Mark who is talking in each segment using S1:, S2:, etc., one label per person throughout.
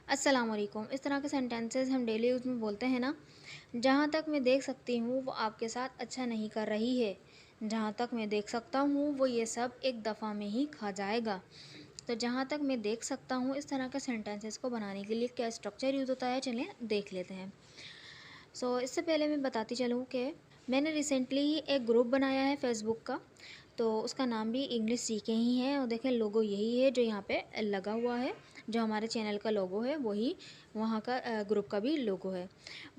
S1: अस्सलाम वालेकुम। इस तरह के सेंटेंसेस हम डेली यूज़ में बोलते हैं ना। जहाँ तक मैं देख सकती हूँ वो आपके साथ अच्छा नहीं कर रही है। जहाँ तक मैं देख सकता हूँ वो ये सब एक दफ़ा में ही खा जाएगा। तो जहाँ तक मैं देख सकता हूँ, इस तरह के सेंटेंसेस को बनाने के लिए क्या स्ट्रक्चर यूज़ होता है, चलें देख लेते हैं। इससे पहले मैं बताती चलूँ कि मैंने रिसेंटली ही एक ग्रुप बनाया है फ़ेसबुक का। तो उसका नाम भी इंग्लिश सीखे ही है, और देखें लोगो यही है जो यहाँ पे लगा हुआ है। जो हमारे चैनल का लोगो है वही वहाँ का ग्रुप का भी लोगो है।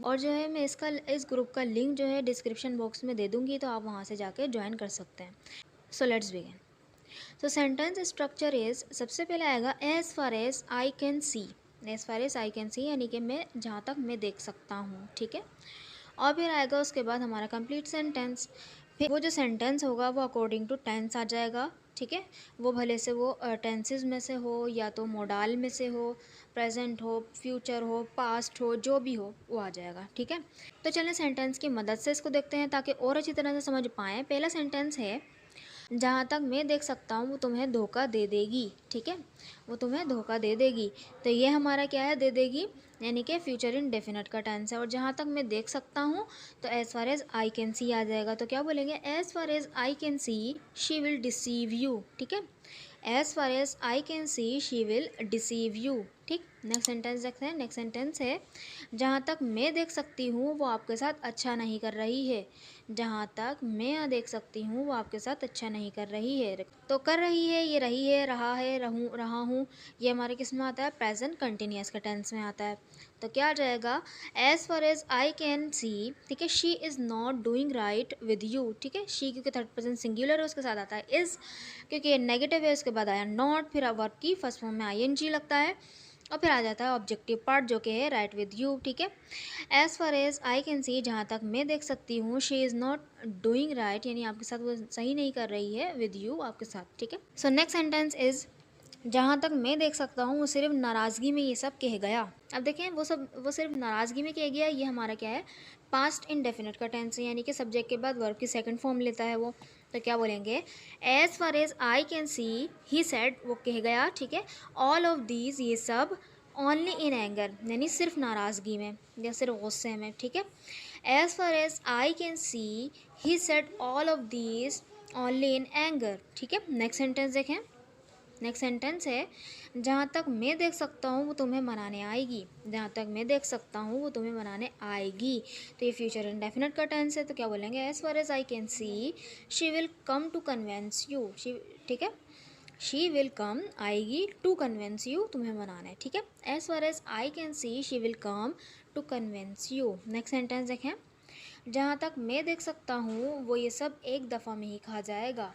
S1: और जो है मैं इस ग्रुप का लिंक जो है डिस्क्रिप्शन बॉक्स में दे दूँगी, तो आप वहाँ से जाके ज्वाइन कर सकते हैं। So let's begin. Sentence structure is, सबसे पहले आएगा as far as I can C. As far as I can सी यानी कि मैं जहाँ तक मैं देख सकता हूँ, ठीक है। और फिर आएगा उसके बाद हमारा कंप्लीट सेंटेंस। फिर वो जो सेंटेंस होगा वो अकॉर्डिंग टू टेंस आ जाएगा, ठीक है। वो भले से वो टेंसेस में से हो या तो मोडाल में से हो, प्रेजेंट हो, फ्यूचर हो, पास्ट हो, जो भी हो वो आ जाएगा, ठीक है। तो चलें सेंटेंस की मदद से इसको देखते हैं ताकि और अच्छी तरह से समझ पाएँ। पहला सेंटेंस है, जहाँ तक मैं देख सकता हूँ वो तुम्हें धोखा दे देगी, ठीक है। वो तुम्हें धोखा दे देगी। तो ये हमारा क्या है, दे देगी, यानी कि फ्यूचर इंडेफिनिट का टेंस है। और जहाँ तक मैं देख सकता हूँ तो as far as I can see आ जाएगा। तो क्या बोलेंगे, as far as I can see she will deceive you, ठीक है। As far as I can see she will deceive you, ठीक। नेक्स्ट सेंटेंस देखते हैं। नेक्स्ट सेंटेंस है, जहाँ तक मैं देख सकती हूँ वो आपके साथ अच्छा नहीं कर रही है। जहाँ तक मैं देख सकती हूँ वो आपके साथ अच्छा नहीं कर रही है। तो कर रही है, ये रही है, रहा है, रहूँ, रहा हूँ, ये हमारे किस में आता है, प्रेजेंट कंटिन्यूस के टेंस में आता है। तो क्या आ जाएगा, as far as I can see, ठीक है, she is not doing right with you, ठीक है। शी क्योंकि थर्ड पर्सन सिंगुलर है उसके साथ आता है इज़, क्योंकि ये नेगेटिव है उसके बाद आया नॉट, फिर वर्ब की फर्स्ट फॉर्म में आई लगता है, और फिर आ जाता है ऑब्जेक्टिव पार्ट जो कि है राइट विद यू, ठीक है। As far as I can सी, जहाँ तक मैं देख सकती हूँ, she is not doing right, यानी आपके साथ वो सही नहीं कर रही है विद यू, आपके साथ, ठीक है। सो नेक्स्ट सेंटेंस इज़, जहाँ तक मैं देख सकता हूँ वो सिर्फ नाराज़गी में ये सब कह गया। अब देखें वो सिर्फ नाराज़गी में कह गया, ये हमारा क्या है, पास्ट इंडेफिनिट का टेंस है, यानी कि सब्जेक्ट के बाद वर्ब की सेकंड फॉर्म लेता है वो। तो क्या बोलेंगे, as far as I can see he said, वो कह गया, ठीक है, ऑल ऑफ दीज, ये सब, ओनली इन एंगर, यानी सिर्फ नाराज़गी में या सिर्फ गुस्से में, ठीक है। As far as I can see he said all of these only in anger, ठीक है। नेक्स्ट सेंटेंस देखें। नेक्स्ट सेंटेंस है, जहाँ तक मैं देख सकता हूँ वो तुम्हें मनाने आएगी। जहाँ तक मैं देख सकता हूँ वो तुम्हें मनाने आएगी। तो ये फ्यूचर इंडेफिनिट का टेंस है। तो क्या बोलेंगे, as far as I can see she will come to convince you, she, ठीक है, शी विल कम, आएगी, टू कन्वेंस यू, तुम्हें मनाना है, ठीक है। As far as I can see she will come to convince you. Next sentence देखें, जहाँ तक मैं देख सकता हूँ वो ये सब एक दफ़ा में ही खा जाएगा।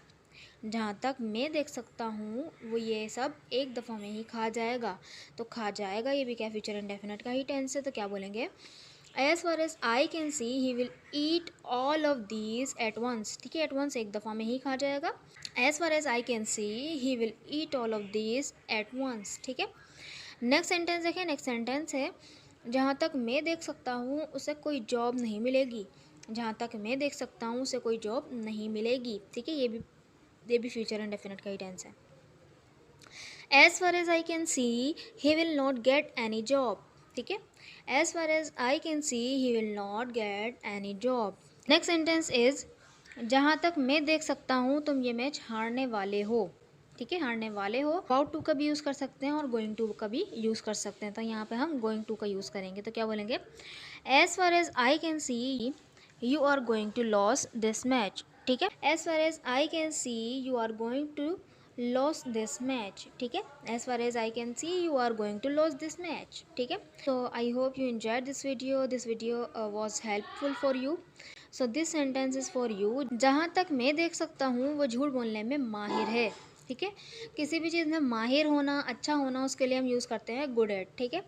S1: जहाँ तक मैं देख सकता हूँ वो ये सब एक दफ़ा में ही खा जाएगा। तो खा जाएगा ये भी क्या, फ्यूचर इंडेफिनिट का ही टेंस है। तो क्या बोलेंगे, as far as I can see he will eat all of these at once, ठीक है, एट वंस एक दफ़ा में ही खा जाएगा। As far as I can see he will eat all of these at once, ठीक है। नेक्स्ट सेंटेंस देखें। नेक्स्ट सेंटेंस है, जहाँ तक मैं देख सकता हूँ उसे कोई जॉब नहीं मिलेगी। जहाँ तक मैं देख सकता हूँ उसे कोई जॉब नहीं मिलेगी, ठीक है, ये भी फ्यूचर इंडेफिनिट का ही टेंस है। As far as I can see he will not get any job, ठीक है, as far as I can see he will not get any job. Next sentence is, जहाँ तक मैं देख सकता हूँ तुम ये मैच हारने वाले हो, ठीक है, हारने वाले हो। अबाउट टू का भी यूज़ कर सकते हैं और गोइंग टू का भी यूज़ कर सकते हैं। तो यहाँ पे हम गोइंग टू का यूज़ करेंगे। तो क्या बोलेंगे, as far as I can see you are going to loss this match, ठीक है, as far as I can see you are going to loss this match, ठीक है, as far as I can see you are going to loss this match, ठीक है। So I hope you enjoyed this video was helpful for you. So this sentence is for you. जहाँ तक मैं देख सकता हूँ वो झूठ बोलने में माहिर है, ठीक है। किसी भी चीज़ में माहिर होना, अच्छा होना, उसके लिए हम यूज़ करते हैं गुड एट, ठीक है।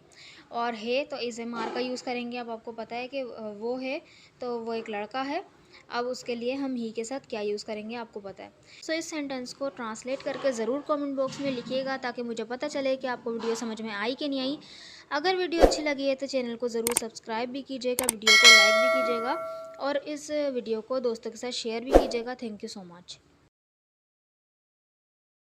S1: और है तो इस एम आर का यूज़ करेंगे। अब आपको पता है कि वो है तो वो एक लड़का है। अब उसके लिए हम ही के साथ क्या यूज़ करेंगे आपको पता है। सो इस सेंटेंस को ट्रांसलेट करके ज़रूर कमेंट बॉक्स में लिखिएगा ताकि मुझे पता चले कि आपको वीडियो समझ में आई कि नहीं आई। अगर वीडियो अच्छी लगी है तो चैनल को ज़रूर सब्सक्राइब भी कीजिएगा, वीडियो को लाइक भी कीजिएगा और इस वीडियो को दोस्तों के साथ शेयर भी कीजिएगा। Thank you so much.